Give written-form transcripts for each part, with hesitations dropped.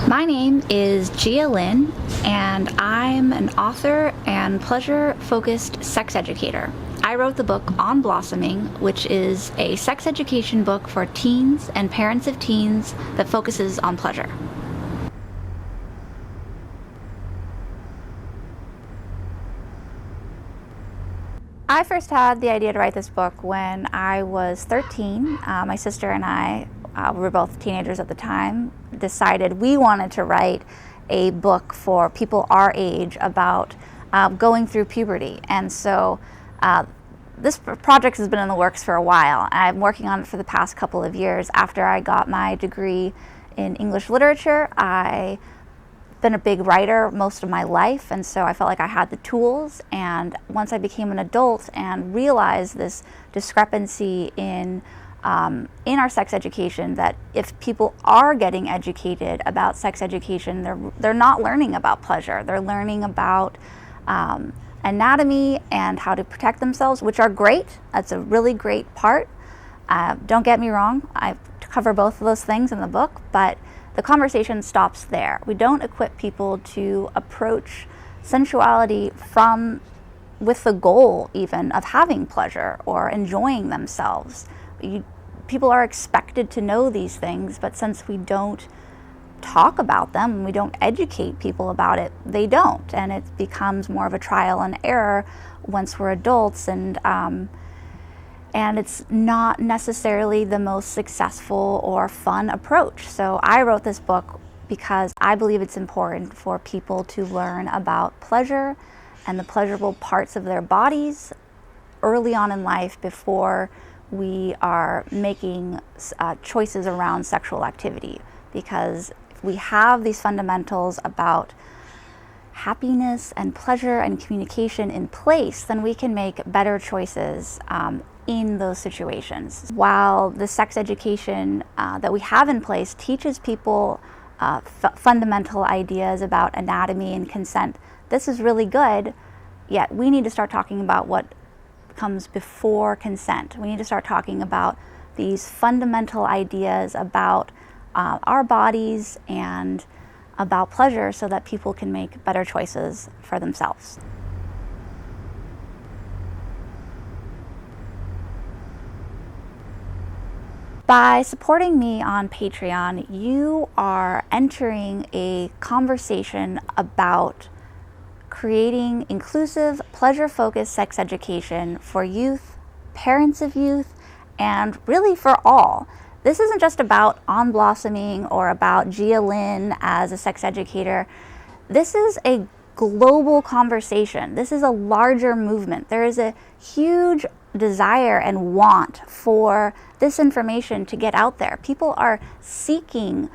My name is Gia Lynne, and I'm an author and pleasure-focused sex educator. I wrote the book On Blossoming, which is a sex education book for teens and parents of teens that focuses on pleasure. I first had the idea to write this book when I was 13. My sister and I, we were both teenagers at the time, decided we wanted to write a book for people our age about going through puberty. And so this project has been in the works for a while. I'm working on it for the past couple of years. After I got my degree in English literature, I've been a big writer most of my life, and so I felt like I had the tools. And once I became an adult and realized this discrepancy in our sex education, that if people are getting educated about sex education, they're not learning about pleasure. They're learning about anatomy and how to protect themselves, which are great. That's a really great part. Don't get me wrong, I cover both of those things in the book, but the conversation stops there. We don't equip people to approach sensuality with the goal even of having pleasure or enjoying themselves. People are expected to know these things, but since we don't talk about them and we don't educate people about it, they don't. And it becomes more of a trial and error once we're adults, and it's not necessarily the most successful or fun approach. So I wrote this book because I believe it's important for people to learn about pleasure and the pleasurable parts of their bodies early on in life before we are making choices around sexual activity. Because if we have these fundamentals about happiness and pleasure and communication in place, then we can make better choices in those situations. While the sex education that we have in place teaches people fundamental ideas about anatomy and consent, this is really good, yet we need to start talking about what comes before consent. We need to start talking about these fundamental ideas about our bodies and about pleasure so that people can make better choices for themselves. By supporting me on Patreon, you are entering a conversation about creating inclusive, pleasure-focused sex education for youth, parents of youth, and really for all. This isn't just about On Blossoming or about Gia Lynne as a sex educator. This is a global conversation. This is a larger movement. There is a huge desire and want for this information to get out there. People are seeking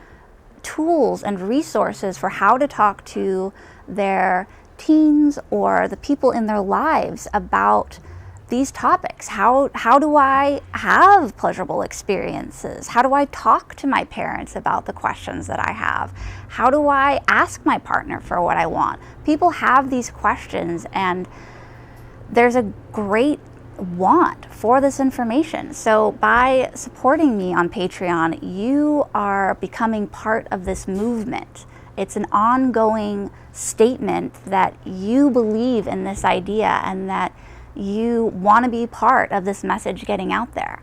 tools and resources for how to talk to their teens or the people in their lives about these topics. How do I have pleasurable experiences? How do I talk to my parents about the questions that I have? How do I ask my partner for what I want? People have these questions, and there's a great want for this information. So by supporting me on Patreon, you are becoming part of this movement. It's an ongoing statement that you believe in this idea and that you want to be part of this message getting out there.